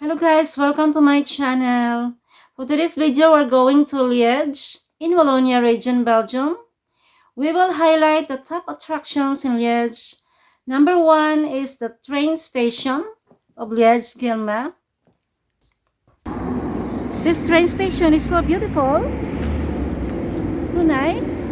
Hello guys, welcome to my channel. For today's video, we're going to Liege in Wallonia region, Belgium. We will highlight the top attractions in Liege. Number 1 is the train station of Liege Guillemins. This train station is so beautiful, so nice.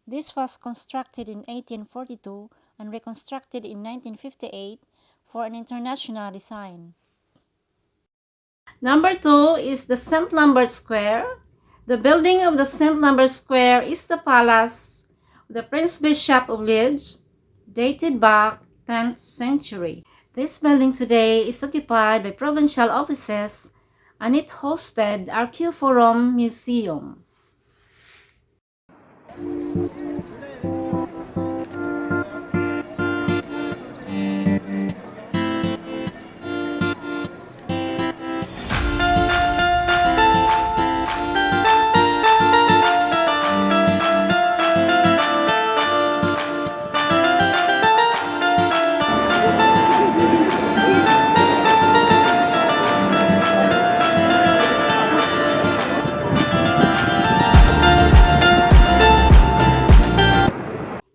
This was constructed in 1842 and reconstructed in 1958 for an international design. Number 2 is the St. Lambert Square. The building of the St. Lambert Square is the palace of the Prince Bishop of Liege, dated back 10th century. This building today is occupied by provincial offices and it hosted Archaeoforum Museum.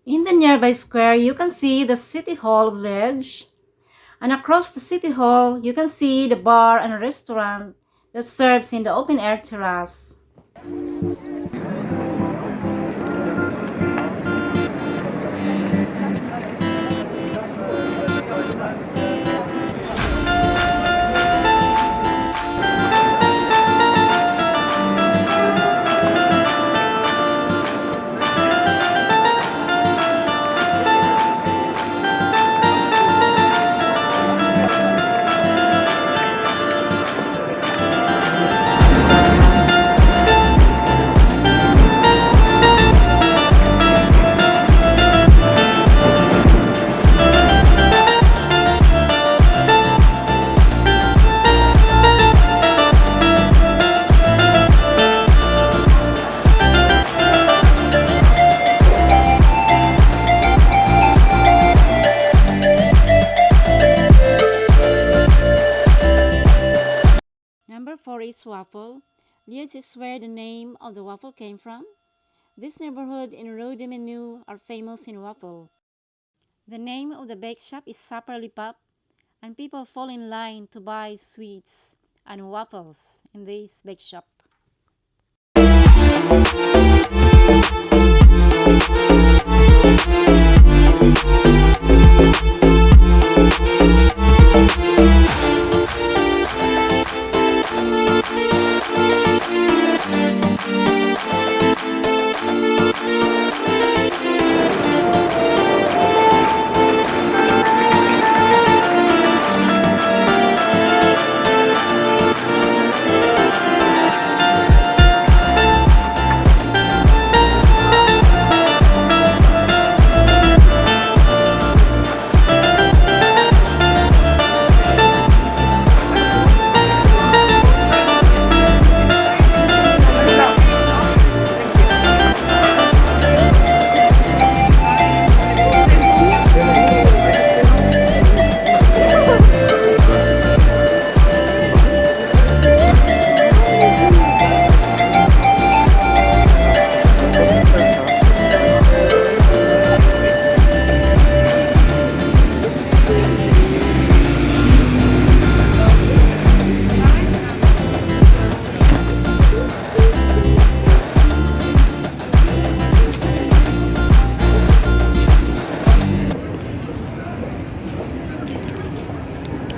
In the nearby square, you can see the City Hall of Liege, and across the City Hall, you can see the bar and restaurant that serves in the open-air terrace. Number 4 is Waffle. Liege is where the name of the waffle came from. This neighborhood in Rue de Menu are famous in waffle. The name of the bake shop is SAPERLIPOP, and people fall in line to buy sweets and waffles in this bake shop.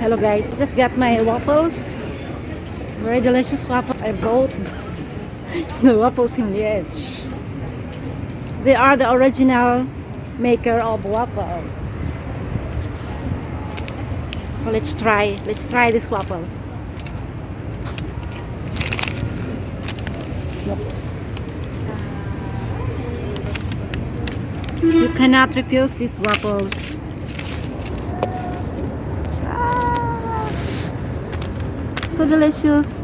Hello guys, just got my waffles. Very delicious waffles. I bought the waffles in Liege. They are the original maker of waffles. So let's try these waffles. You cannot refuse these waffles. So delicious.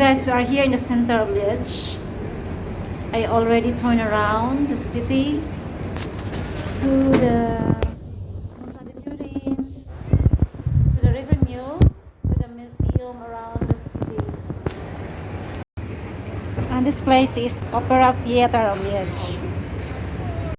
guys, we are here in the center of Liege. I already turned around the city to the Montagnne, to the river Meuse, to the museum around the city. And this place is Opera Theater of Liege.